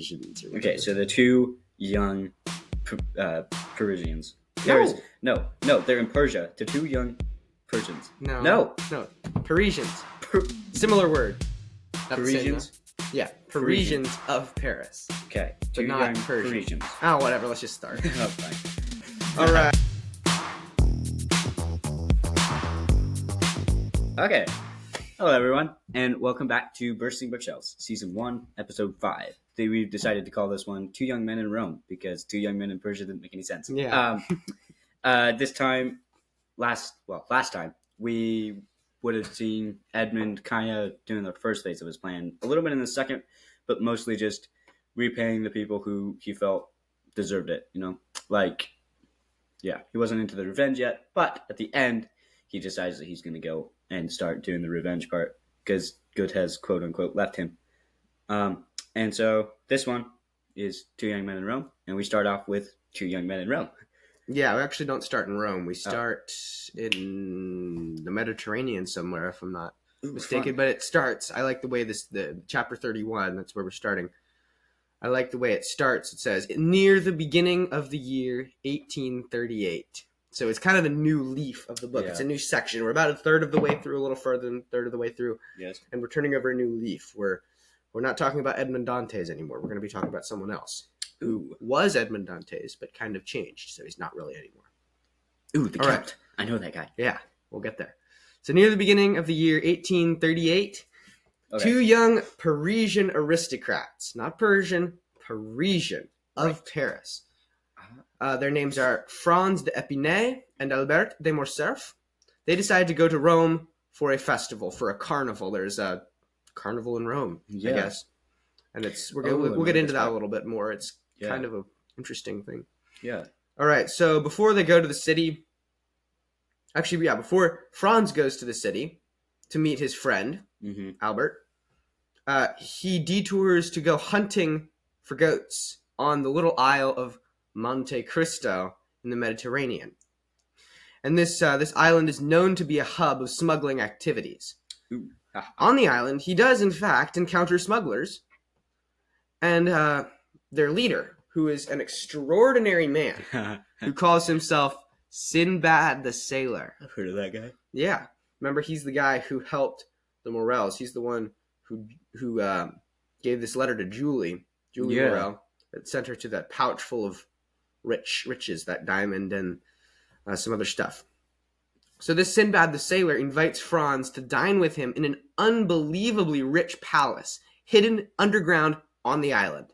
Parisians. Okay, so the two young Parisians. No. No, they're in Persia. The two young Persians. No. Parisians. Similar word. Not the same, Parisians? though. Yeah, Parisians of Paris. Okay, But two not young Persian. Parisians. Oh, whatever. Let's just start. Oh, fine. All right. Okay. Hello, everyone, and welcome back to Bursting Bookshelves, Season 1, Episode 5. Today we've decided to call this one Two Young Men in Rome, because two young men in Persia didn't make any sense. Yeah. Last time, we would have seen Edmund kind of doing the first phase of his plan, a little bit in the second, but mostly just repaying the people who he felt deserved it, he wasn't into the revenge yet, but at the end, he decides that he's going to go and start doing the revenge part because good has quote unquote left him. And so this one is Two Young Men in Rome, and we start off with Two Young Men in Rome. Yeah, we actually don't start in Rome. We start in the Mediterranean somewhere, if I'm not mistaken. Fun. But it starts. I like the way the chapter 31. That's where we're starting. I like the way it starts. It says near the beginning of the year 1838. So it's kind of a new leaf of the book. Yeah. It's a new section. We're about a third of the way through, a little further than a third of the way through. Yes. And we're turning over a new leaf. We're not talking about Edmond Dantes anymore. We're going to be talking about someone else who was Edmond Dantes, but kind of changed. So he's not really anymore. Ooh, the All Count. right. I know that guy. Yeah, we'll get there. So near the beginning of the year 1838, Okay. two young Parisian aristocrats, not Persian, Parisian, of Paris. Their names are Franz d'Epinay and Albert de Morcerf. They decided to go to Rome for a festival, for a carnival. There's a carnival in Rome, I guess. And we'll get into that a little bit more. It's kind of an interesting thing. Yeah. All right, so before they go to the city, before Franz goes to the city to meet his friend, Albert, he detours to go hunting for goats on the little isle of Monte Cristo in the Mediterranean. And this island is known to be a hub of smuggling activities. Ooh. On the island, he does, in fact, encounter smugglers and their leader, who is an extraordinary man who calls himself Sinbad the Sailor. I've heard of that guy. Yeah. Remember, he's the guy who helped the Morels. He's the one who gave this letter to Julie Morel, that sent her to that pouch full of riches, that diamond and some other stuff. So this Sinbad the Sailor invites Franz to dine with him in an unbelievably rich palace hidden underground on the island.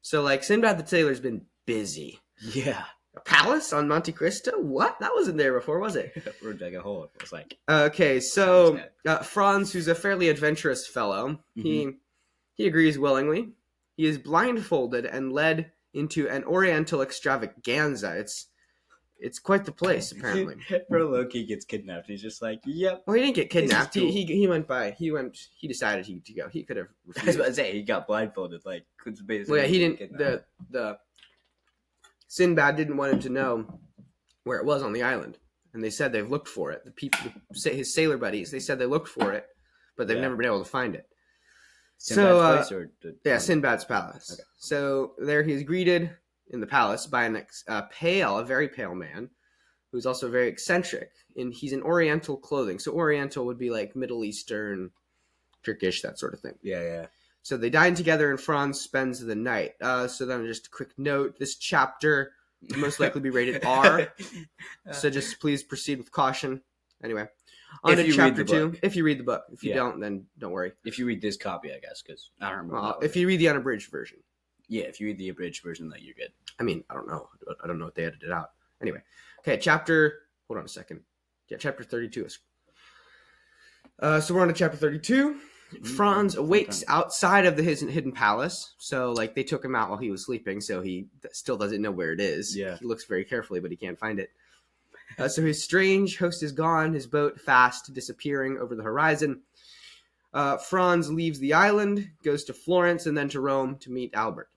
So, Sinbad the Sailor's been busy. Yeah. A palace on Monte Cristo? What? That wasn't there before, was it? Or dig a hole. It was like... Okay, so Franz, who's a fairly adventurous fellow, he agrees willingly. He is blindfolded and led into an Oriental extravaganza. It's quite the place, apparently. Bro Loki gets kidnapped. He's just like, yep. Well, he didn't get kidnapped. Cool. He decided to go. He could have refused. I was about to say, he got blindfolded. It's basically... Well, yeah, he didn't... The Sinbad didn't want him to know where it was on the island. And they said they've looked for it. The people, his sailor buddies, they said they looked for it, but they've never been able to find it. Sinbad's place or Sinbad's palace. Okay. So there he is greeted in the palace by a very pale man, who's also very eccentric. And he's in Oriental clothing. So Oriental would be like Middle Eastern, Turkish, that sort of thing. Yeah. So they dine together and Franz spends the night. So then just a quick note, this chapter will most likely be rated R. So just please proceed with caution. Anyway, on to chapter 2. If you read the book. If you don't, then don't worry. If you read this copy, I guess, because I don't remember. If you read the unabridged version. Yeah, if you read the abridged version, then you're good. I mean, I don't know. I don't know what they edited out. Anyway. Okay, hold on a second. Yeah, chapter 32 is... so we're on to chapter 32. Franz awakes outside of his hidden palace. So, they took him out while he was sleeping, so he still doesn't know where it is. Yeah. He looks very carefully, but he can't find it. So his strange host is gone, his boat fast disappearing over the horizon. Franz leaves the island, goes to Florence, and then to Rome to meet Albert.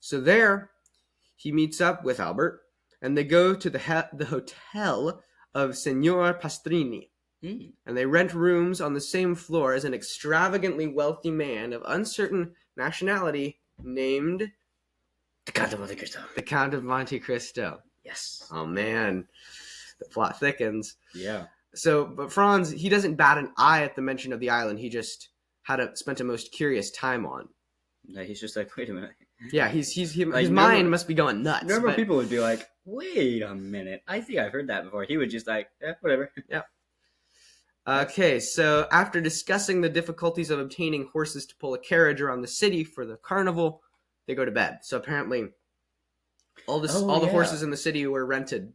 So there, he meets up with Albert, and they go to the hotel of Signor Pastrini. And they rent rooms on the same floor as an extravagantly wealthy man of uncertain nationality named The Count of Monte Cristo. the Count of Monte Cristo. Yes. Oh man, the plot thickens. Yeah. So, but Franz, he doesn't bat an eye at the mention of the island. He just spent a most curious time on. Yeah, he's just like, wait a minute. Yeah, his Like, mind must be going nuts. Normal but- people would be like, wait a minute. I think I've heard that before. He would just like, whatever. Okay, so after discussing the difficulties of obtaining horses to pull a carriage around the city for the carnival, they go to bed. So apparently, all the horses in the city were rented,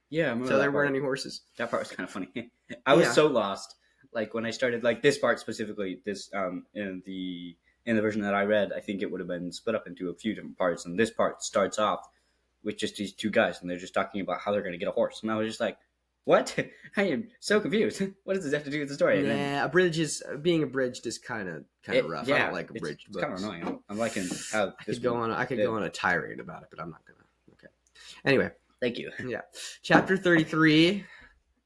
Yeah, I remember so there that weren't part. any horses. That part was kind of funny. I was Yeah. so lost. Like when I started, like this part specifically, this in the version that I read, I think it would have been split up into a few different parts, and this part starts off with just these two guys, and they're just talking about how they're going to get a horse, and I was just like, "What? I am so confused. What does this have to do with the story?" And then Yeah, being abridged is kind of rough. I don't like abridged It's books. kind of annoying. I'm liking how I could go on a tirade about it, but I'm not gonna. Okay. Anyway, Thank you. yeah. Chapter 33.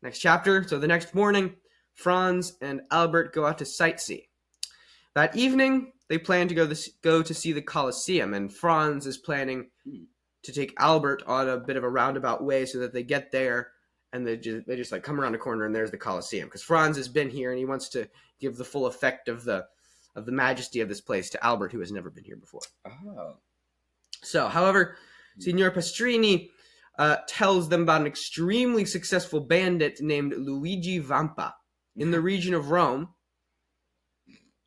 Next chapter. So the next morning, Franz and Albert go out to sightsee. That evening, they plan to go to see the Colosseum, and Franz is planning to take Albert on a bit of a roundabout way so that they get there and they just like come around the corner and there's the Colosseum, because Franz has been here and he wants to give the full effect of the majesty of this place to Albert, who has never been here before. Oh. So, however, Signor Pastrini tells them about an extremely successful bandit named Luigi Vampa in the region of Rome,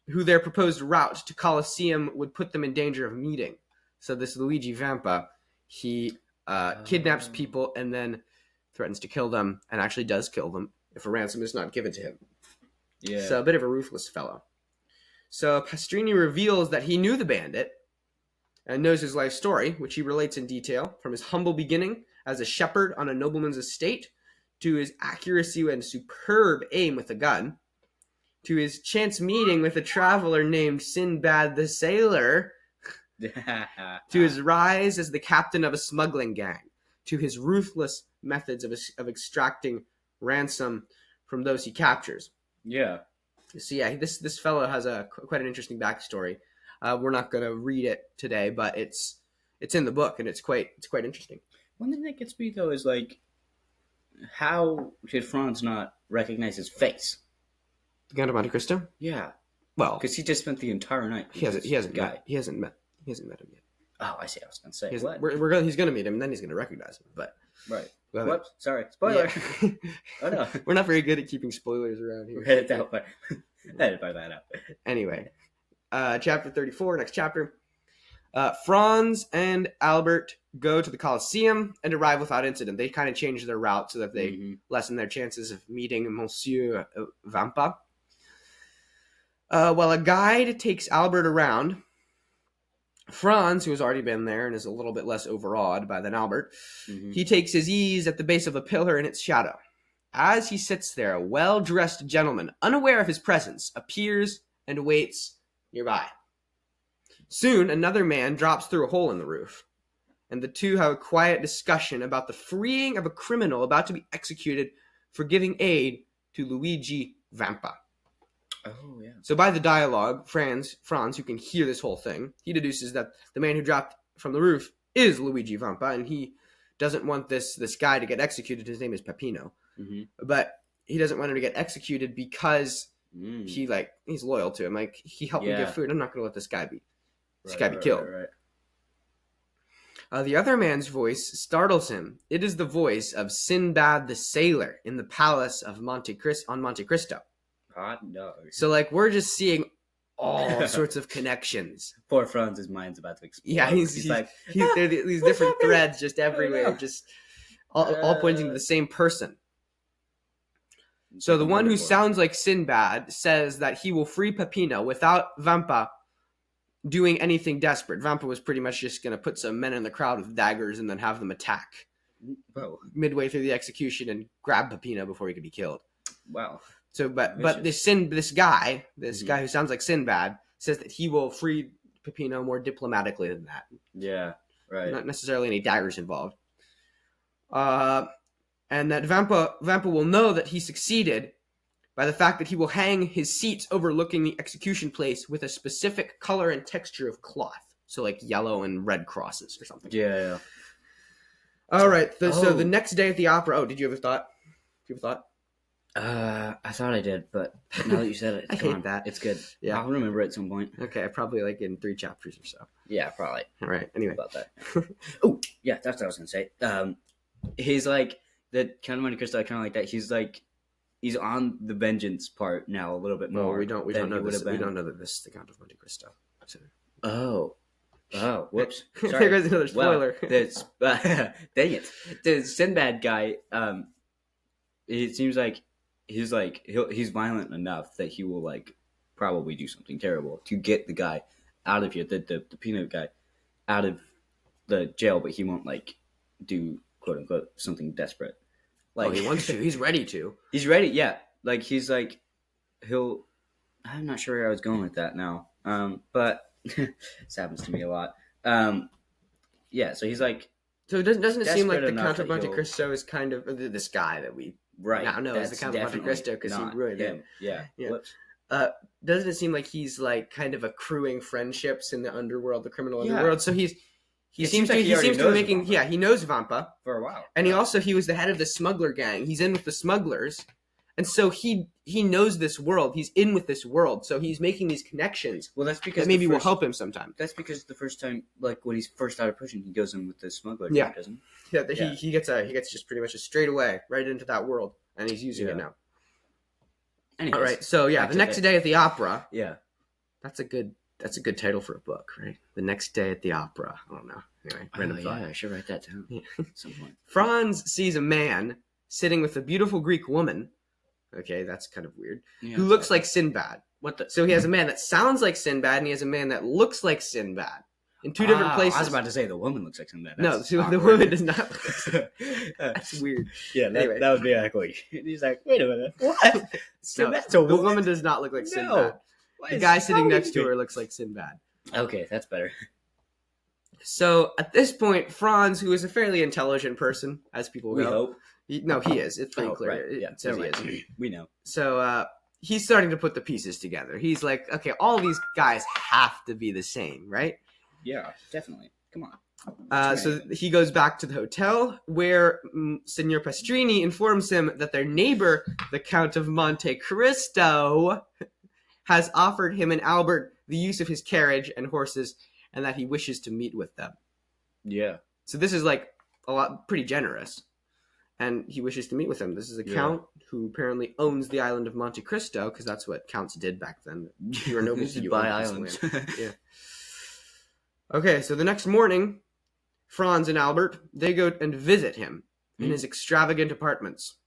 who their proposed route to Colosseum would put them in danger of meeting. So this Luigi Vampa, he kidnaps people and then threatens to kill them, and actually does kill them if a ransom is not given to him. Yeah. So a bit of a ruthless fellow. So Pastrini reveals that he knew the bandit and knows his life story, which he relates in detail, from his humble beginning as a shepherd on a nobleman's estate, to his accuracy and superb aim with a gun, to his chance meeting with a traveler named Sinbad the Sailor, to his rise as the captain of a smuggling gang, to his ruthless methods of extracting ransom from those he captures. Yeah. So yeah, this fellow has quite an interesting backstory. We're not going to read it today, but it's in the book and it's quite interesting. One thing that gets me though is like, how did Franz not recognize his face? The Count of Monte Cristo? Yeah, Well, because he just spent the entire night. he hasn't guy. met him yet. Oh, I see. I was going to say He's what? he's going to meet him, and then he's going to recognize him. But Right. well, Whoops. Sorry. Spoiler. yeah. Oh no. We're not very good at keeping spoilers around here. Edit that part. Edit that out. Anyway, chapter 34, next chapter. Franz and Albert go to the Colosseum and arrive without incident. They kind of change their route so that they lessen their chances of meeting Monsieur Vampa. While a guide takes Albert around, Franz, who has already been there and is a little bit less overawed than Albert, he takes his ease at the base of a pillar in its shadow. As he sits there, a well-dressed gentleman, unaware of his presence, appears and waits nearby. Soon, another man drops through a hole in the roof, and the two have a quiet discussion about the freeing of a criminal about to be executed for giving aid to Luigi Vampa. Oh yeah. So by the dialogue, Franz, who can hear this whole thing, he deduces that the man who dropped from the roof is Luigi Vampa, and he doesn't want this guy to get executed. His name is Peppino. But he doesn't want him to get executed because he's loyal to him. Like, he helped me get food. I'm not going to let this guy be killed. Right. The other man's voice startles him. It is the voice of Sinbad the Sailor in the palace of Monte Cristo. Hot dog. So, like, we're just seeing all sorts of connections. Poor Franz's mind's about to explode. Yeah, he's like, there are these different threads just everywhere, just all pointing to the same person. So the one who sounds like Sinbad says that he will free Peppino without Vampa doing anything desperate. Vampa was pretty much just going to put some men in the crowd with daggers and then have them attack midway through the execution and grab Peppino before he could be killed. Wow. So, but this guy who sounds like Sinbad says that he will free Peppino more diplomatically than that. Yeah, right. Not necessarily any daggers involved. And that Vampa will know that he succeeded by the fact that he will hang his seats overlooking the execution place with a specific color and texture of cloth. So like yellow and red crosses or something. Yeah. All right. So the next day at the opera. Oh, did you have a thought? Do you have a thought? I thought I did, but now that you said it, I it's hate gone. that. It's good. Yeah. I'll remember it at some point. Okay, probably like in 3 chapters or so. Yeah, probably. All right. Anyway. About that. Oh, yeah, that's what I was gonna say. He's like the Count of Monte Cristo. I kind of like that. He's on the vengeance part now a little bit more. No, we don't know this. We don't know that this is the Count of Monte Cristo. So. Oh, whoops. Sorry. There goes another spoiler. Well, dang it. The Sinbad guy, it seems like he's violent enough that he will like probably do something terrible to get the guy out of here, the peanut guy out of the jail, but he won't like do quote unquote something desperate. Like he wants to. He's ready to. He's ready, yeah. Like he's like I'm not sure where I was going with that now. But this happens to me a lot. Yeah, so he's like. So doesn't it seem like the Count of Monte he'll... Cristo is kind of this guy that we now know is the Count of Monte Cristo because he ruined him. it. Yeah. Doesn't it seem like he's like kind of accruing friendships in the underworld, the criminal underworld? So he seems to be making Vampa. He knows Vampa for a while, and he was the head of the smuggler gang. He's in with the smugglers. And so he knows this world. He's in with this world. So he's making these connections. Well, that's because that maybe will help him sometime. That's because the first time, like when he's first out of prison, he goes in with the smuggler. Yeah, doesn't he? Yeah, he gets just pretty much straight away right into that world, and he's using it now. Anyways, all right. So the next day at the opera. Yeah, that's a good title for a book, right? The next day at the opera. I don't know. Anyway, random thought. Yeah, I should write that down. At some point. Franz sees a man sitting with a beautiful Greek woman. Okay, that's kind of weird. Yeah, who looks like Sinbad. What the? So he has a man that sounds like Sinbad, and he has a man that looks like Sinbad in 2 different places. I was about to say the woman looks like Sinbad. The woman does not look like Sinbad. That's weird. Yeah, anyway. That would be ugly. He's like, wait a minute. What? Sinbad's a woman? The woman does not look like Sinbad. The guy sitting next to her looks like Sinbad. Okay, that's better. So at this point, Franz, who is a fairly intelligent person, as people we go, hope. He is. It's pretty clear. Right. Yeah, it says he is. We know. So he's starting to put the pieces together. He's like, okay, all these guys have to be the same, right? Yeah, definitely. Come on. So he goes back to the hotel where Signor Pastrini informs him that their neighbor, the Count of Monte Cristo, has offered him and Albert the use of his carriage and horses, and that he wishes to meet with them. Yeah. So this is like pretty generous. And he wishes to meet with him. This is a count who apparently owns the island of Monte Cristo, because that's what counts did back then. You were noble to buy islands. Yeah. Okay, so the next morning, Franz and Albert, they go and visit him in his extravagant apartments.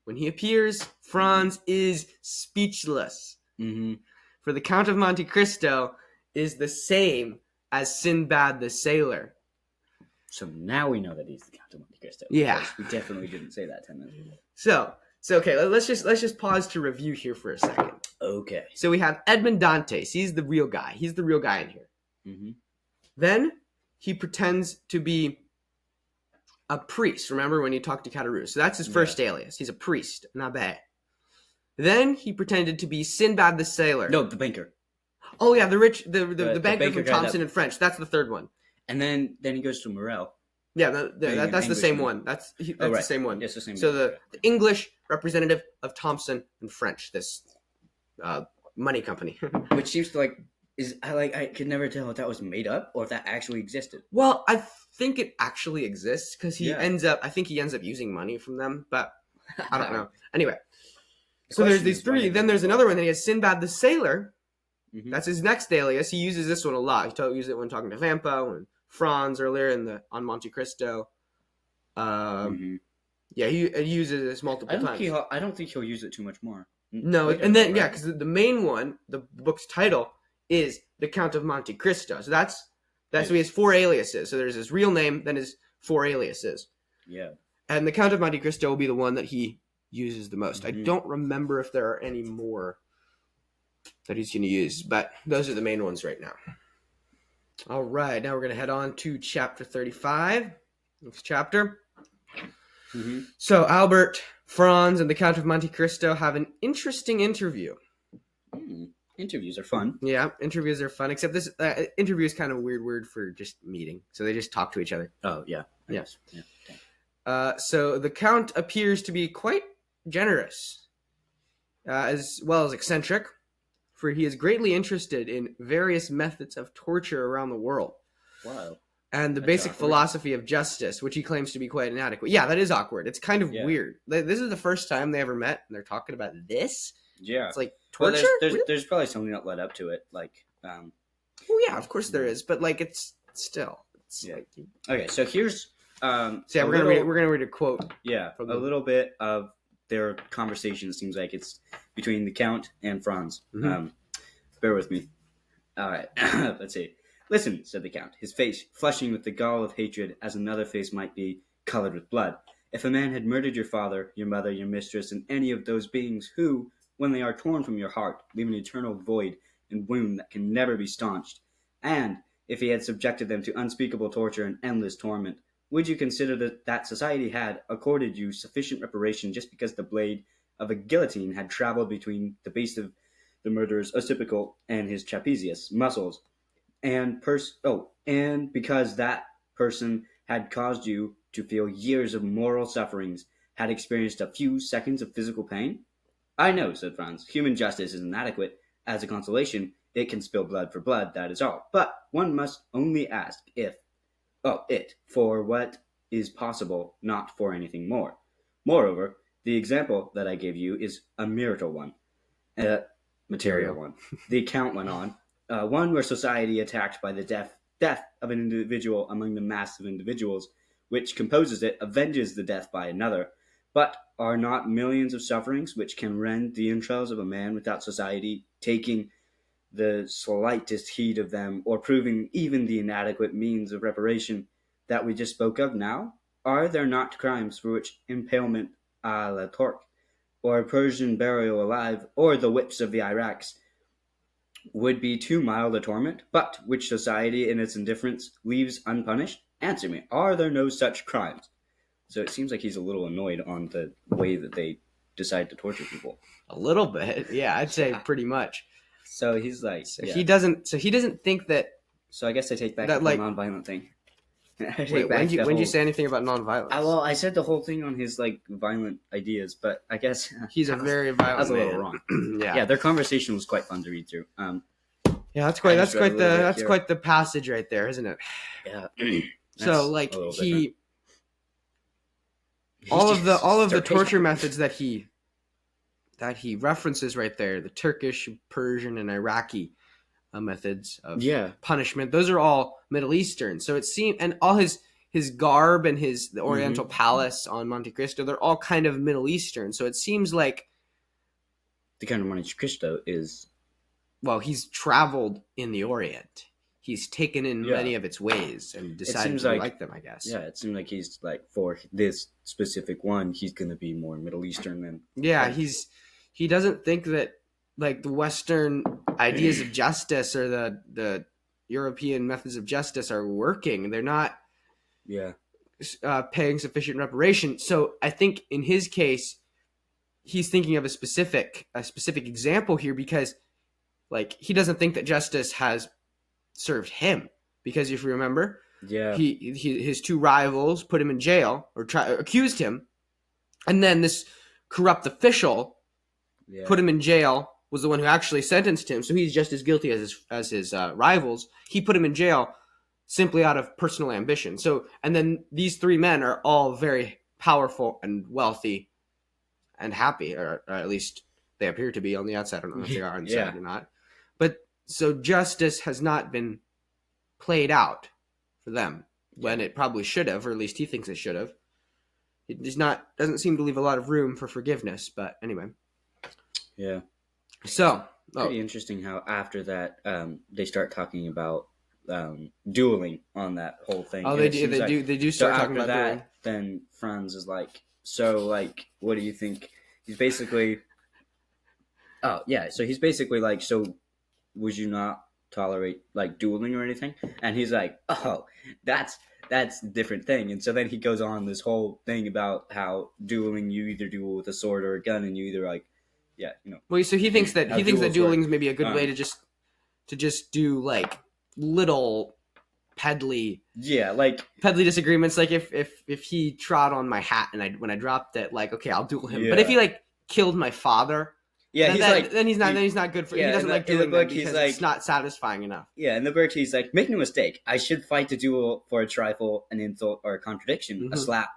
When he appears, Franz is speechless. Mm-hmm. For the Count of Monte Cristo is the same as Sinbad the Sailor. So now we know that he's the Count of Monte Cristo. Yeah. We definitely didn't say that 10 minutes ago. So okay, let's just pause to review here for a second. Okay. So we have Edmond Dantes. He's the real guy. He's the real guy in here. Mm-hmm. Then he pretends to be a priest. Remember when he talked to Caderousse? So that's his first alias. He's a priest, an abbé. Then he pretended to be Sinbad the Sailor. No, the banker. Oh yeah, the banker from Thompson and French. That's the third one. And then he goes to Morel. Yeah, that's the same one. That's the same one. Yes, the same. So the English representative of Thompson and French, this money company, which seems to I could never tell if that was made up or if that actually existed. Well, I think it actually exists because he ends up using money from them, but I don't know. Anyway, so there's these three. Then there's another one that he has, Sinbad the Sailor. Mm-hmm. That's his next alias. He uses this one a lot. He uses it when talking to Vampa and Franz earlier on Monte Cristo. Yeah, he uses this multiple times. I don't think he'll use it too much more. No, and then because the main one, the book's title is the Count of Monte Cristo. So so he has 4 aliases. So there's his real name, then his 4 aliases. Yeah. And the Count of Monte Cristo will be the one that he uses the most. Mm-hmm. I don't remember if there are any more that he's going to use, but those are the main ones right now. All right, now we're going to head on to chapter 35. Next chapter. Mm-hmm. So Albert, Franz, and the Count of Monte Cristo have an interesting interview. Interviews are fun. Yeah, interviews are fun, except this interview is kind of a weird word for just meeting. So they just talk to each other. Oh, yeah. Yes. Yeah. So the Count appears to be quite generous, as well as eccentric, for he is greatly interested in various methods of torture around the world. Wow. And the That's basic awkward. philosophy of justice, which he claims to be quite inadequate. Yeah, that is awkward. It's kind of Yeah. weird. This is the first time they ever met, and they're talking about this. Yeah. It's like Well, torture. there's probably something that led up to it, like. Well, yeah, of course there is, but like it's still. It's Yeah. like, Okay, so here's so yeah, we're gonna read a quote. Yeah, From a the- little bit of their conversation. It seems like it's between the Count and Franz. Mhm. Bear with me. All right, let's see. Listen, said the Count, his face flushing with the gall of hatred as another face might be, colored with blood. If a man had murdered your father, your mother, your mistress, and any of those beings who, when they are torn from your heart, leave an eternal void and wound that can never be staunched, and if he had subjected them to unspeakable torture and endless torment, would you consider that society had accorded you sufficient reparation just because the blade of a guillotine had traveled between the base of the murderer's occipital and his trapezius muscles, and because that person had caused you to feel years of moral sufferings, had experienced a few seconds of physical pain? I know, said Franz. Human justice is inadequate. As a consolation, it can spill blood for blood, that is all. But one must only ask for what is possible, not for anything more. Moreover, the example that I gave you is a material one. The account went on. One where society attacked by the death of an individual among the mass of individuals, which composes it, avenges the death by another. But are not millions of sufferings which can rend the entrails of a man without society taking the slightest heed of them, or proving even the inadequate means of reparation that we just spoke of now? Are there not crimes for which impalement à la torque, or Persian burial alive, or the whips of the Iraqs would be too mild a torment, but which society in its indifference leaves unpunished? Answer me, are there no such crimes? So it seems like he's a little annoyed on the way that they decide to torture people. A little bit, yeah, I'd say Yeah. pretty much. So he's like, So yeah. he doesn't think that. So I guess I take back That, the like- non-violent thing. Wait, when did you say anything about nonviolence? Well, I said the whole thing on his like violent ideas, but I guess He's a very violent. I was a little man. wrong. yeah. Yeah, their conversation was quite fun to read through. Yeah, that's quite I just read a little bit here. quite the passage right there, isn't it? Yeah. So like a little he different. all of the Start torture taking- methods that he references right there, the Turkish, Persian, and Iraqi methods of Yeah. punishment, those are all Middle Eastern. So it seemed, and all his garb and the Oriental Palace on Monte Cristo, they're all kind of Middle Eastern. So it seems like, The Count of Monte Cristo is well, he's traveled in the Orient. He's taken in Yeah. many of its ways and decided seems to like- like them, I guess. yeah. It seemed like he's like for this specific one, he's gonna be more Middle Eastern than Yeah, Like- he doesn't think that like the Western ideas of justice or the European methods of justice are working. They're not yeah. paying sufficient reparation. So I think in his case, he's thinking of a specific example here because like he doesn't think that justice has served him because if you remember, Yeah. his two rivals put him in jail or accused him, and then this corrupt official Yeah. put him in jail, was the one who actually sentenced him. So he's just as guilty as his rivals. He put him in jail simply out of personal ambition. So, and then these three men are all very powerful and wealthy and happy, or at least they appear to be on the outside. I don't know if they are inside Yeah. or not. But so justice has not been played out for them when it probably should have, or at least he thinks it should have. It doesn't seem to leave a lot of room for forgiveness. But anyway. Yeah. So, Pretty interesting how after that they start talking about dueling on that whole thing. oh, And they it do, seems they like- do, they do So start talking after about that, dueling. then Franz is like, so like, what do you think? He's basically, oh yeah, so he's basically like, so would you not tolerate like dueling or anything? And he's like, oh, that's that's a different thing. And so then he goes on this whole thing about how dueling, you either duel with a sword or a gun, and you either like, yeah, Well, so he thinks that how dueling is maybe a good Um, way to just do like little peddly disagreements. Like if he trod on my hat and when I dropped it, like, okay, I'll duel him. But if he like killed my father, then he's not good for. He doesn't like dueling them because it's not satisfying enough. Yeah, in the book he's like, make no mistake, I should fight a duel for a trifle, an insult, or a contradiction, a slap,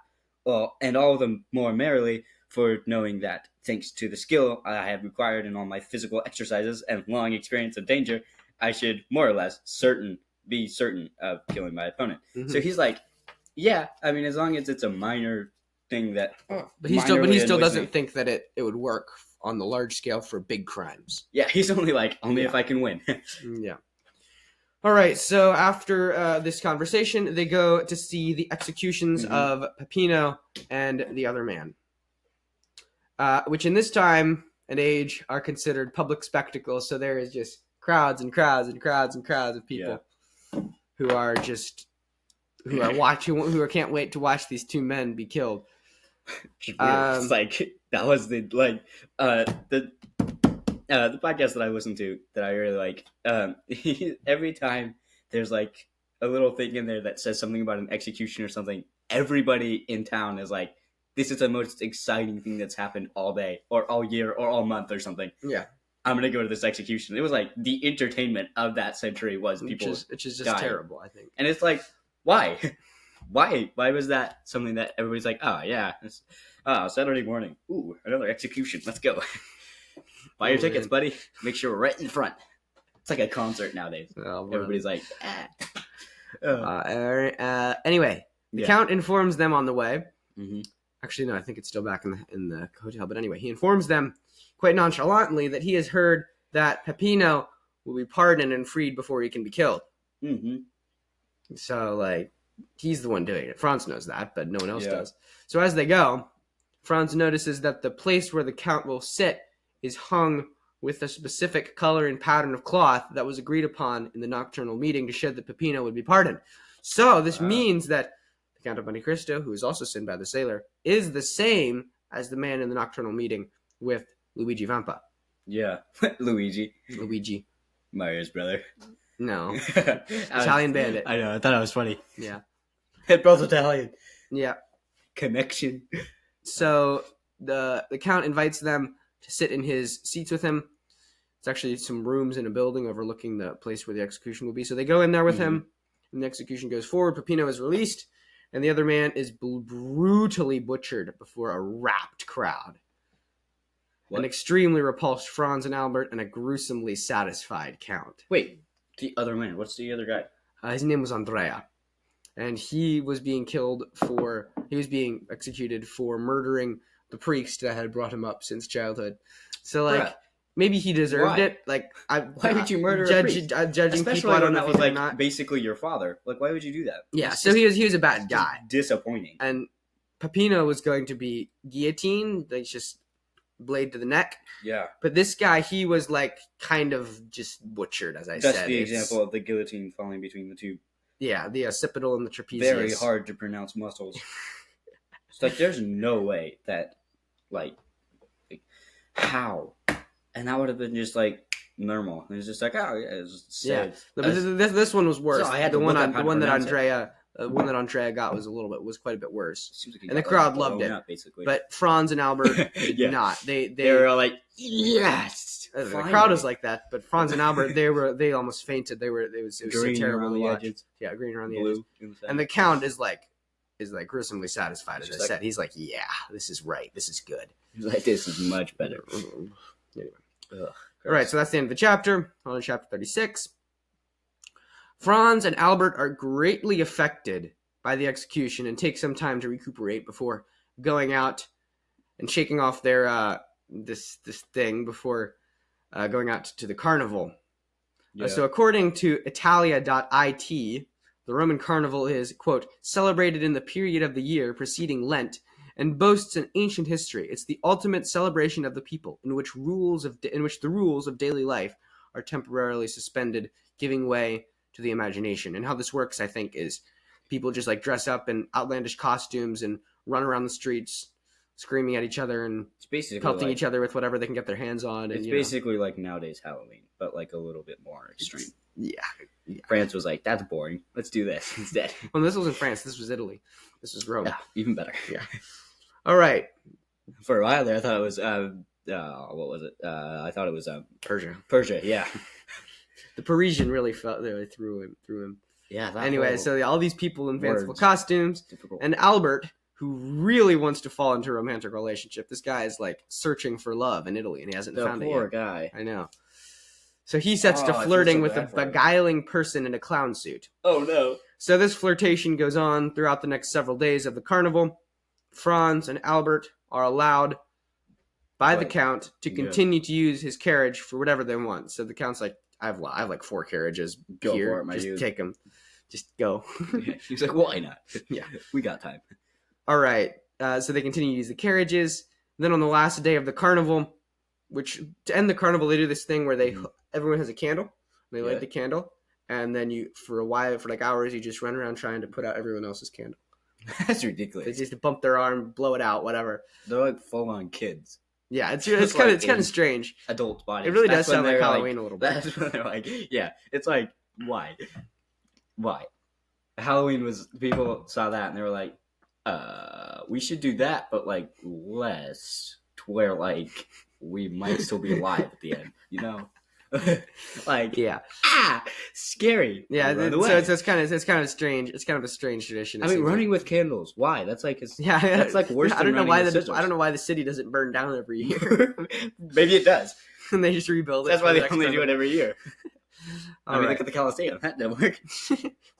and all of them more merrily for knowing that thanks to the skill I have acquired in all my physical exercises and long experience of danger, I should more or less be certain of killing my opponent. So he's like, yeah, I mean, as long as it's a minor thing that, but he still doesn't think that it would work on the large scale for big crimes. Yeah, he's only like, if I can win. Yeah. All right, so after this conversation, they go to see the executions of Peppino and the other man, which in this time and age are considered public spectacles. So there is just crowds and crowds and crowds and crowds of people who are watching, who can't wait to watch these two men be killed. It's like that was the podcast that I listened to that I really like. Every time there's like a little thing in there that says something about an execution or something, everybody in town is like, this is the most exciting thing that's happened all day or all year or all month or something. Yeah. I'm going to go to this execution. It was like the entertainment of that century was people which is just dying. Terrible, I think. And it's like, why? Why was that something that everybody's like, oh, yeah, it's Saturday morning. Ooh, another execution. Let's go. Buy your tickets, buddy. Make sure we're right in front. It's like a concert nowadays. Oh, everybody's like, Anyway, the Count informs them on the way. Mm-hmm. Actually, no, I think it's still back in the hotel. But anyway, he informs them quite nonchalantly that he has heard that Peppino will be pardoned and freed before he can be killed. Mm-hmm. So, like, he's the one doing it. Franz knows that, but no one else does. So as they go, Franz notices that the place where the Count will sit is hung with a specific color and pattern of cloth that was agreed upon in the nocturnal meeting to show that Peppino would be pardoned. So this means that the Count of Monte Cristo, who is also Sinbad the Sailor, is the same as the man in the nocturnal meeting with Luigi Vampa. Yeah, Luigi. Mario's brother. No. Italian bandit. I know, I thought it was funny. Yeah. It both Italian. Yeah. Connection. So the Count invites them to sit in his seats with him. It's actually some rooms in a building overlooking the place where the execution will be. So they go in there with him, and the execution goes forward. Peppino is released, and the other man is brutally butchered before a rapt crowd. What? An extremely repulsed Franz and Albert, and a gruesomely satisfied Count. Wait, the other man. What's the other guy? His name was Andrea. And he was being executed for murdering the priest that had brought him up since childhood. So, like, maybe he deserved it. Like, why would you murder a priest? Judging especially people, I don't know if if was like not. Basically your father. Like, why would you do that? Yeah, so he was a bad guy. Disappointing. And Peppino was going to be guillotined. They just blade to the neck. Yeah. But this guy, he was like kind of just butchered, as I said. That's the example of the guillotine falling between the two. Yeah, the occipital and the trapezius. Very hard to pronounce muscles. It's like, there's no way that, like how? And that would have been just like normal. It was just like, oh yeah, it's this one was worse. So I had the one that Andrea got was quite a bit worse. Like, and the crowd loved it. Basically. But Franz and Albert did not. They were all like, yes. The crowd was like that, but Franz and Albert, they almost fainted. It was so terrible to watch. Yeah, green around the edges. And the Count is like gruesomely satisfied, as I said. He's like, yeah, this is right. This is good. He's like, this is much better. Anyway. All right, so that's the end of the chapter. On to chapter 36. Franz and Albert are greatly affected by the execution and take some time to recuperate before going out and shaking off their this thing before going out to the carnival. Yeah. So according to Italia.it, the Roman carnival is, quote, celebrated in the period of the year preceding Lent and boasts an ancient history. It's the ultimate celebration of the people in which the rules of daily life are temporarily suspended, giving way to the imagination. And how this works, I think, is people just like dress up in outlandish costumes and run around the streets screaming at each other and It's basically pelting like, each other with whatever they can get their hands on. it's And, basically like nowadays Halloween, but like a little bit more extreme. yeah. France was like, that's boring. Let's do this instead. Well, this wasn't France. This was Italy. This was Rome. Yeah, even better. Yeah. All right. For a while there, I thought it was what was it? I thought it was Persia. Persia. Yeah. The Parisian really felt there through him. Yeah. Anyway, so all these people in fanciful words. costumes, Difficult. and Albert, who really wants to fall into a romantic relationship. This guy is like searching for love in Italy, and he hasn't the found it poor yet. guy. I know. So he sets Oh, to I feel flirting so with a bad for him. beguiling person in a clown suit. Oh no. So this flirtation goes on throughout the next several days of the carnival. Franz and Albert are allowed by the Right. Count to Yeah. continue to use his carriage for whatever they want. So the Count's like, I have like 4 carriages Go here. for it, my Just dude." take them. Just go. He's like, why not? Yeah. We got time. All right. So they continue to use the carriages. Then on the last day of the carnival, which to end the carnival, they do this thing where everyone has a candle. They light Yeah. the candle, and then you, for a while, for like hours, you just run around trying to put out everyone else's candle. That's They ridiculous. just bump their arm, blow it out, whatever. They're like full on kids. Yeah, it's Just kind like of strange. Adult bodies. It really That's does sound when like they're Halloween a little bit. That's when they're like, yeah. It's like, why? Why? Halloween was, people saw that and they were like, we should do that, but like less, to where like we might still be alive at the end, you know? Like, Yeah, scary. yeah. Run So away. it's kind of strange. It's kind of a strange tradition. it I mean, seems like. running with candles. Why? That's like, Yeah, that's like worse I than don't know running why with scissors. I don't know why the city doesn't burn down every year, Maybe it does. and they just rebuild it. That's for why the they next only time. do it every year. I All mean, right. look at the Coliseum. That didn't work.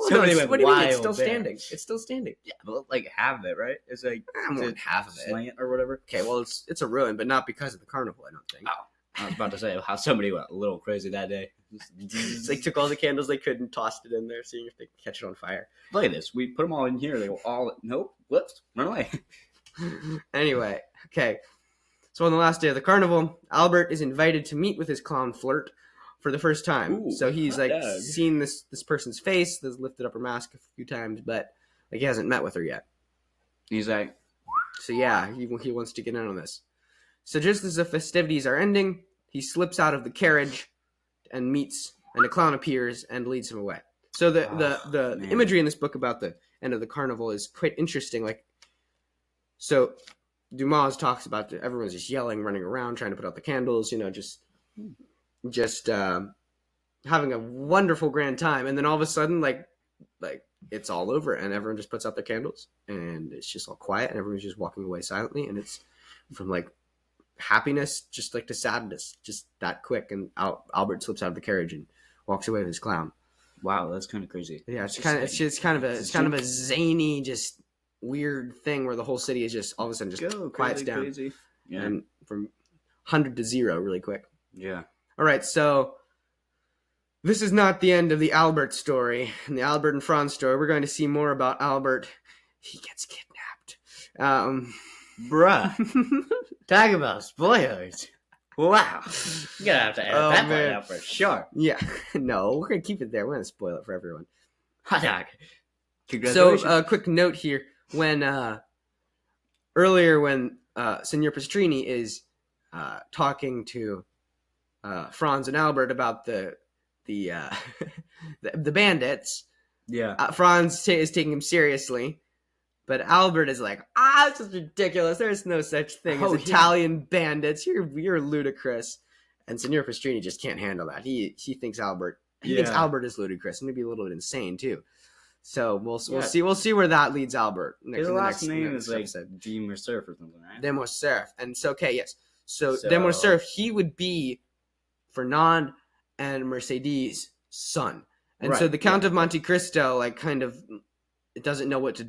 Well, Somebody no, went what do you mean? It's wild still there. standing. It's still standing. Yeah, but like half of it, right? It's like More than half of it. slant or whatever. Okay, well, it's a ruin, but not because of the carnival. I don't think. Oh. I was about to say how somebody went a little crazy that day. They took all the candles they could and tossed it in there, seeing if they could catch it on fire. Look at this. We put them all in here. They were all nope. Whoops. Run away. Anyway, okay. So on the last day of the carnival, Albert is invited to meet with his clown flirt for the first time. Ooh, So he's hot like dog. seen this person's face, that's lifted up her mask a few times, but like he hasn't met with her yet. He's like, So yeah, he wants to get in on this. So just as the festivities are ending, he slips out of the carriage and a clown appears and leads him away. So the man. imagery in this book about the end of the carnival is quite interesting. Like, so Dumas talks about everyone's just yelling, running around, trying to put out the candles, just having a wonderful grand time, and then all of a sudden, like it's all over, and everyone just puts out their candles, and it's just all quiet, and everyone's just walking away silently, and it's from like happiness just like to sadness, just that quick, and Albert slips out of the carriage and walks away with his clown. wow, that's kind of crazy. Yeah, it's just kind of like- it's kind of a zany, just weird thing where the whole city is just all of a sudden just Go quiets crazy, down, crazy. Yeah, and from 100 to 0 really quick. yeah. All right, so this is not the end of the Albert story. In the Albert and Franz story, we're going to see more about Albert. He gets kidnapped. Bruh, talk about spoilers. Wow, you're gonna have to edit Oh, that part man. out for sure. Yeah, no, we're going to keep it there. We're going to spoil it for everyone. Hot dog. So, Congratulations. quick note here. When earlier when Senor Pastrini is talking to Franz and Albert about the bandits, yeah. Franz is taking him seriously, but Albert is like, this is ridiculous. There's no such thing as Oh, yeah. Italian bandits. You're ludicrous. And Senor Pastrini just can't handle that. He thinks Albert thinks Yeah. Albert is ludicrous and maybe a little bit insane too. So we'll Yeah. see where that leads Albert. His last name is like episode. D. Mercer or something, right? De Morcerf. And so okay, yes. So So- De Morcerf, he would be Fernand and Mercedes' son. And so Right, the Count yeah. of Monte Cristo, like, kind of, it doesn't know what to.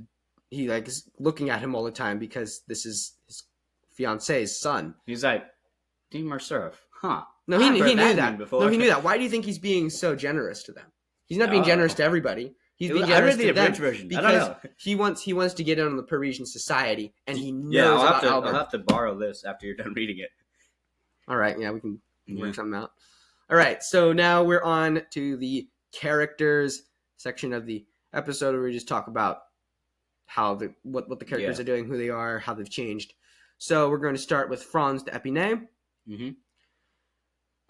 He like is looking at him all the time because this is his fiance's son. He's like, D. Mercer, huh? No, I've he heard knew that that. name before. No, he knew that. Why do you think he's being so generous to them? He's not being Oh. generous to everybody. He's being I generous read the to them abridged version. I don't because know. he wants to get in on the Parisian society, and he knows Yeah, about Albert. I'll have to borrow this after you're done reading it. All right, yeah, we can Yeah. work something out. All right, so now we're on to the characters section of the episode where we just talk about how what the characters Yeah. are doing, who they are, how they've changed. So we're going to start with Franz d'Épinay. Mm-hmm.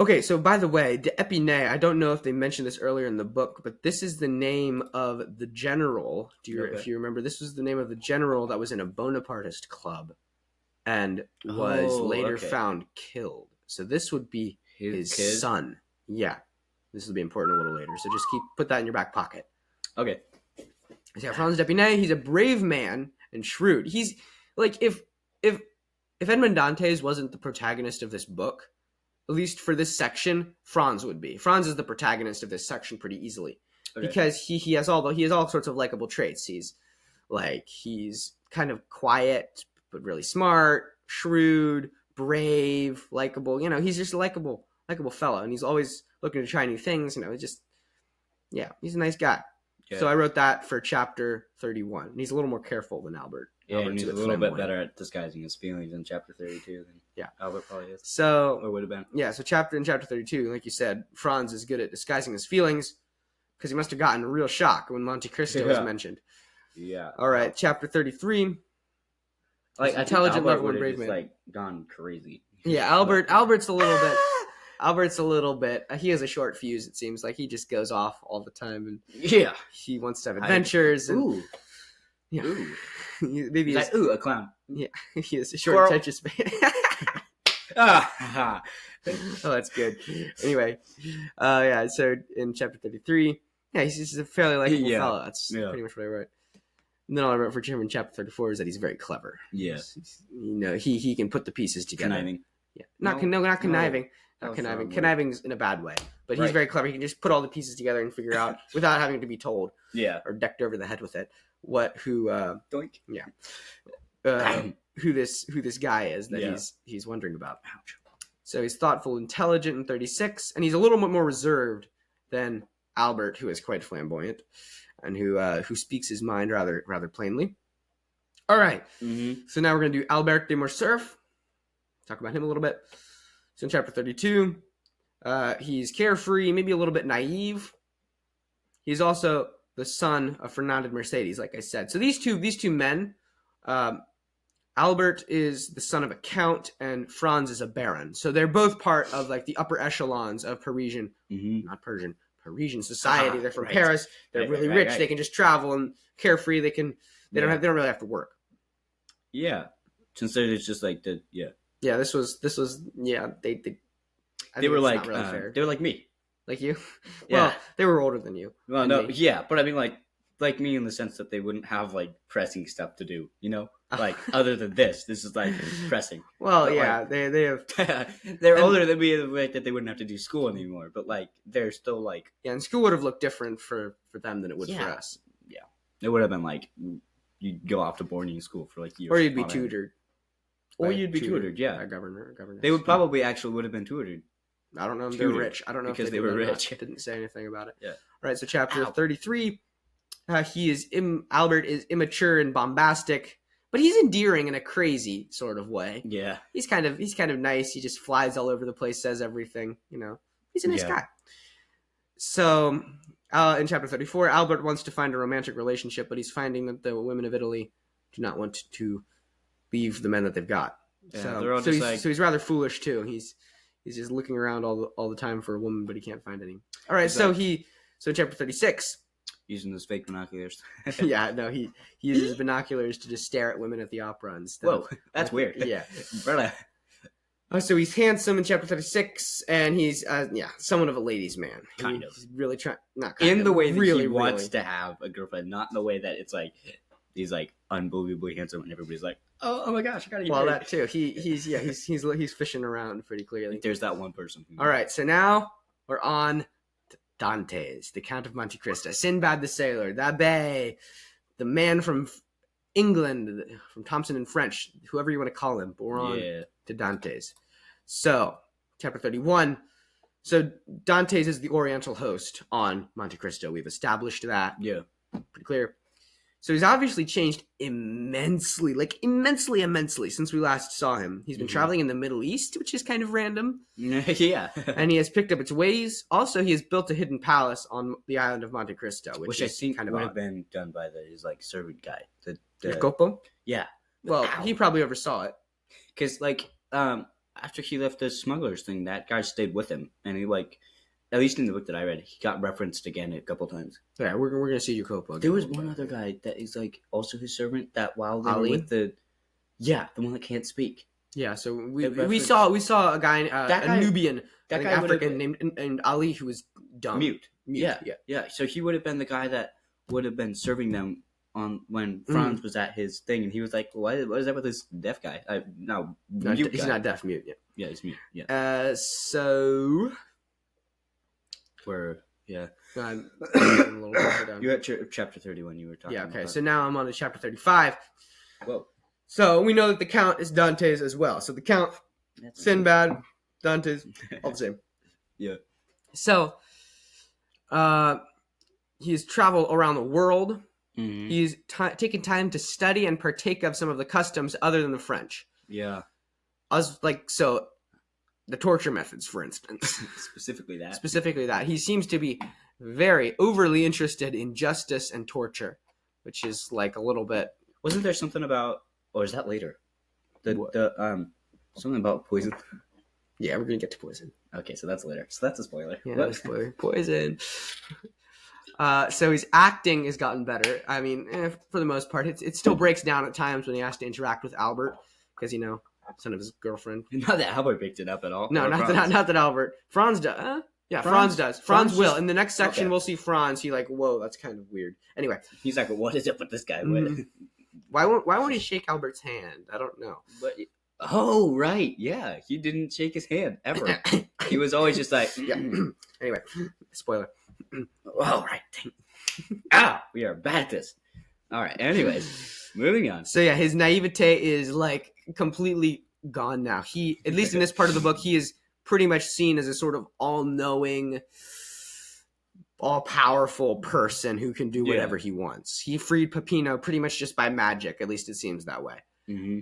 Okay, so by the way, d'Épinay, I don't know if they mentioned this earlier in the book, but this is the name of the general. If you remember, this was the name of the general that was in a Bonapartist club and was later found killed. So this would be his son. Yeah, this will be important a little later. So just put that in your back pocket. Okay. So yeah, Franz d'Épinay, he's a brave man and shrewd. He's like if Edmond Dantes wasn't the protagonist of this book, at least for this section, Franz would be. Franz is the protagonist of this section pretty easily because he has all sorts of likable traits. He's kind of quiet but really smart, shrewd, brave, likable. He's just a likable fellow, and he's always looking to try new things. He's a nice guy. Yeah. So I wrote that for chapter 31. And he's a little more careful than Albert. Yeah, and he's a little bit better at disguising his feelings in chapter 32 than Albert probably is. So, or would have been. Yeah, so in chapter 32, like you said, Franz is good at disguising his feelings because he must have gotten a real shock when Monte Cristo was mentioned. Yeah. All right, chapter 33. Like intelligent, lovable, and brave man. Like gone crazy. Yeah, Albert's a little bit. Albert's a little bit. He has a short fuse. It seems like he just goes off all the time, and he wants to have adventures. Ooh. Maybe he's a clown. Yeah, he has a short attention span. Oh, that's good. Anyway, so in chapter 33, he's just a fairly likable fellow. That's pretty much what I wrote. And then all I wrote for him in chapter 34 is that he's very clever. Yeah. He can put the pieces together. Conniving. Yeah. Not conniving. Not conniving. Conniving's in a bad way. But he's very clever. He can just put all the pieces together and figure out without having to be told. Yeah. Or decked over the head with it. Doink. Yeah. Who this guy is that he's wondering about. Ouch. So he's thoughtful, intelligent in 36, and he's a little bit more reserved than Albert, who is quite flamboyant and who speaks his mind rather plainly. All right. Mm-hmm. So now we're going to do Albert de Morcerf. Talk about him a little bit. So in chapter 32, he's carefree, maybe a little bit naive. He's also the son of Fernand de Mercedes, like I said. So these two men, Albert is the son of a count and Franz is a baron. So they're both part of like the upper echelons of Parisian society. They're from Paris. They're really rich. They can just travel and carefree. They don't really have to work. Yeah. Since it's just like Yeah, this was they were like really fair. They were like me. Like you? Yeah. Well, they were older than you. Well, no, me. Yeah, but I mean like me in the sense that they wouldn't have like pressing stuff to do, Like other than this is like pressing. Well, but, yeah, like, they have they're older than me in the way that they wouldn't have to do school anymore, but like they're still like and school would have looked different for them than it would for us. Yeah. It would have been like you'd go off to boarding school for like years. Or you'd be tutored. Or you'd be tutored, yeah. A governor. They would probably would have been tutored. I don't know if they're rich. I don't know because they were rich. Didn't say anything about it. Yeah. All right, so chapter 33, Albert is immature and bombastic, but he's endearing in a crazy sort of way. Yeah. He's kind of nice. He just flies all over the place, says everything, He's a nice guy. So, in chapter 34, Albert wants to find a romantic relationship, but he's finding that the women of Italy do not want to leave the men that they've got. Yeah, so he's rather foolish too. He's just looking around all the time for a woman, but he can't find any. All right, so in chapter 36, using those fake binoculars. He uses binoculars to just stare at women at the opera instead. Whoa, that's weird. Yeah, so he's handsome in chapter 36, and he's somewhat of a ladies' man. He's really trying, not kind in of, the way that really, he wants to have a girlfriend, not in the way that it's like he's like unbelievably handsome, and everybody's like, oh my gosh, I gotta. Well, that too. He's fishing around pretty clearly. Like there's that one person. All right, so now we're on Dantes, the Count of Monte Cristo, Sinbad the Sailor, the Abbé, the man from England, from Thompson and French, whoever you want to call him. But we're on to Dantes. So, chapter 31. So, Dantes is the Oriental host on Monte Cristo. We've established that. Yeah. Pretty clear. So he's obviously changed immensely, immensely since we last saw him. He's been traveling in the Middle East, which is kind of random. Yeah. And he has picked up its ways. Also, he has built a hidden palace on the island of Monte Cristo, which I is think kind of would odd. have been done by his like servant guy. The Jacopo? Yeah. Well, he probably oversaw it. Because after he left the smugglers thing, that guy stayed with him, and he at least in the book that I read, he got referenced again a couple times. Yeah, we're gonna see Jacopo. There was one other guy that is also his servant. That while they were with the one that can't speak. Yeah, so we saw a guy, a Nubian, that guy African named Ali, who was dumb, mute. Yeah. So he would have been the guy that would have been serving them on when Franz was at his thing, and he was like, "What is that with this deaf guy?" He's not deaf, mute. Yeah, he's mute. Yeah. So. I'm a little bit down. You're at chapter 31. You were talking. Yeah. Okay. About. So now I'm on to chapter 35. Whoa. So we know that the Count is Dante's as well. So the Count, Sinbad, Dante's, all the same. Yeah. So, he's traveled around the world. Mm-hmm. He's taken time to study and partake of some of the customs other than the French. Yeah. The torture methods, for instance. Specifically that. He seems to be very overly interested in justice and torture, which is like a little bit. Wasn't there something about, or is that later? Something about poison. Yeah, we're gonna get to poison. Okay, so that's later. So that's a spoiler. Yeah, that's a spoiler. Poison. So his acting has gotten better. I mean, for the most part, it still breaks down at times when he has to interact with Albert because son of his girlfriend. Not that Albert picked it up at all. No, not that Albert. Franz does. Yeah, Franz does. Franz will. In the next section, we'll see Franz. He whoa, that's kind of weird. Anyway, he's like, what is it with this guy? Why won't he shake Albert's hand? I don't know. But oh, right, yeah, he didn't shake his hand ever. He was always just like, yeah. Anyway, spoiler. All right. We are bad at this. All right. Anyways, moving on. So yeah, his naivete is completely gone now. He, at least in this part of the book, he is pretty much seen as a sort of all-knowing, all-powerful person who can do whatever he wants. He freed Peppino pretty much just by magic. At least it seems that way. Mm-hmm.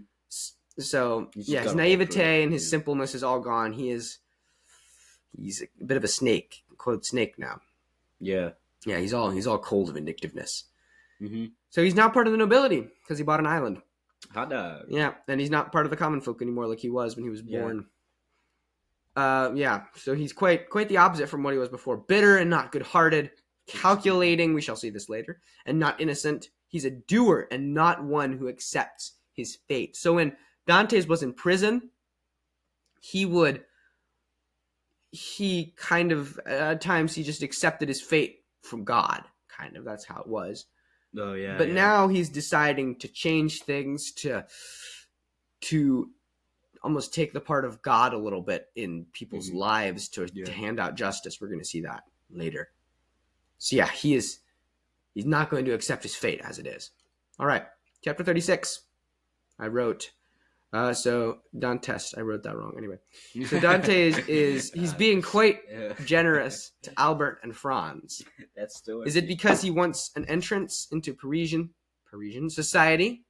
So his naivete and his simpleness is all gone. He's a bit of a snake, quote snake now. Yeah. Yeah, he's all cold vindictiveness. Mm-hmm. So he's now part of the nobility because he bought an island. Hot dog. Yeah, and he's not part of the common folk anymore like he was when he was born. So he's quite the opposite from what he was before. Bitter and not good-hearted, calculating, we shall see this later, and not innocent. He's a doer and not one who accepts his fate. So when Dantes was in prison, at times he just accepted his fate from God, kind of. That's how it was. Oh, yeah. But now he's deciding to change things, to almost take the part of God a little bit in people's lives to hand out justice. We're going to see that later. So yeah, he's not going to accept his fate as it is. All right, chapter 36. I wrote, so Dantes, I wrote that wrong. Anyway, so Dante he's being quite generous to Albert and Franz. That's still. Is it because he wants an entrance into Parisian society?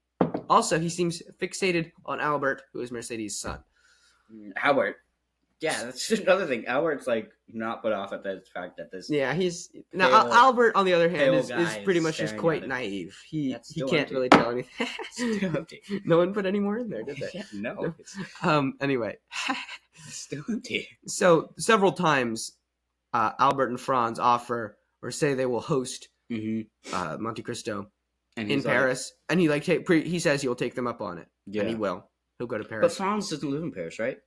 Also, he seems fixated on Albert, who is Mercedes' son. Albert. Yeah, that's another thing. Albert's not put off at the fact that this. Yeah, Albert, on the other hand, is pretty much just quite naive. He can't really tell anything. Still empty. No one put any more in there, did they? Yeah, no. Anyway. It's still empty. So several times, Albert and Franz offer or say they will host Monte Cristo in Paris, and he says he'll take them up on it. Yeah, and he will. He'll go to Paris. But Franz doesn't live in Paris, right?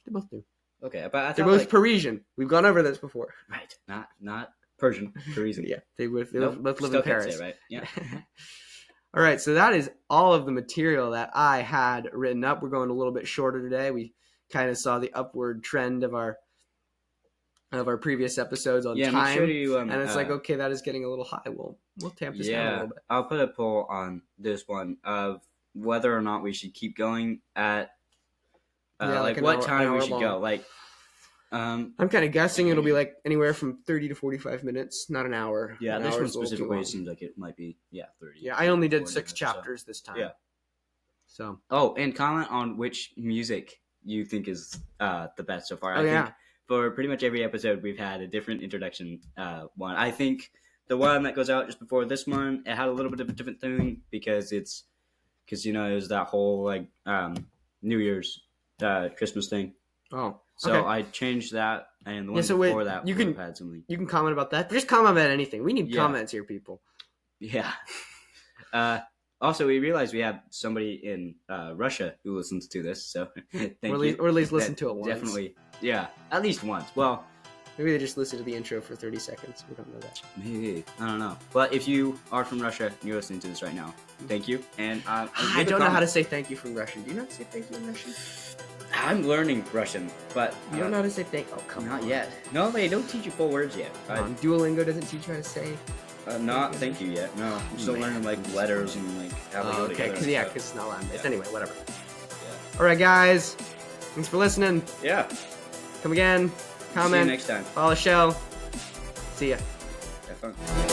They both do. Okay, but I thought they're both Parisian. We've gone over this before. Right, not Persian. Parisian. Yeah, they both live in Paris. Say, right? Yeah. All right, so that is all of the material that I had written up. We're going a little bit shorter today. We kind of saw the upward trend of our previous episodes on time, make sure you, and it's okay, that is getting a little high. We'll tamp this down a little bit. I'll put a poll on this one of whether or not we should keep going at what time we should go. Um, I'm kind of guessing it'll be like anywhere from 30 to 45 minutes, not an hour. yeah, An this hour one is a little too specifically long. seems like it might be 30. Yeah, I only did 40 6 minutes or so. chapters this time. Yeah. So. Oh, and comment on which music you think is the best so far. Oh, I yeah. think for pretty much every episode we've had a different introduction one. I think the one that goes out just before this one, it had a little bit of a different thing because it was that whole like New Year's Christmas thing. Oh. So Okay. I changed that, and the one so wait, before that you would can- have had something. You can comment about that. Just comment about anything. We need Yeah. comments here, people. Yeah. Also, we realized we have somebody in Russia who listens to this, so thank you. Or at least listen to it once. Definitely, yeah, at least once. Well, Maybe they just listen to the intro for 30 seconds. We don't know that. maybe, I don't know. But if you are from Russia and you're listening to this right now, thank you. And I don't know how to say thank you from Russian. Do you know how to say thank you in Russian? I'm learning Russian, but You don't know how to say thank. Oh, come not on. yet. No, they don't teach you full words yet. Duolingo doesn't teach you how to say. Not thank you yet. No, I'm still learning like letters and like how they go Okay, together. because it's not Latin based. Yeah. Anyway, whatever. Yeah. All right, guys. Thanks for listening. Yeah. Come again. See you Comment. next time. Follow the show. See ya. Have fun.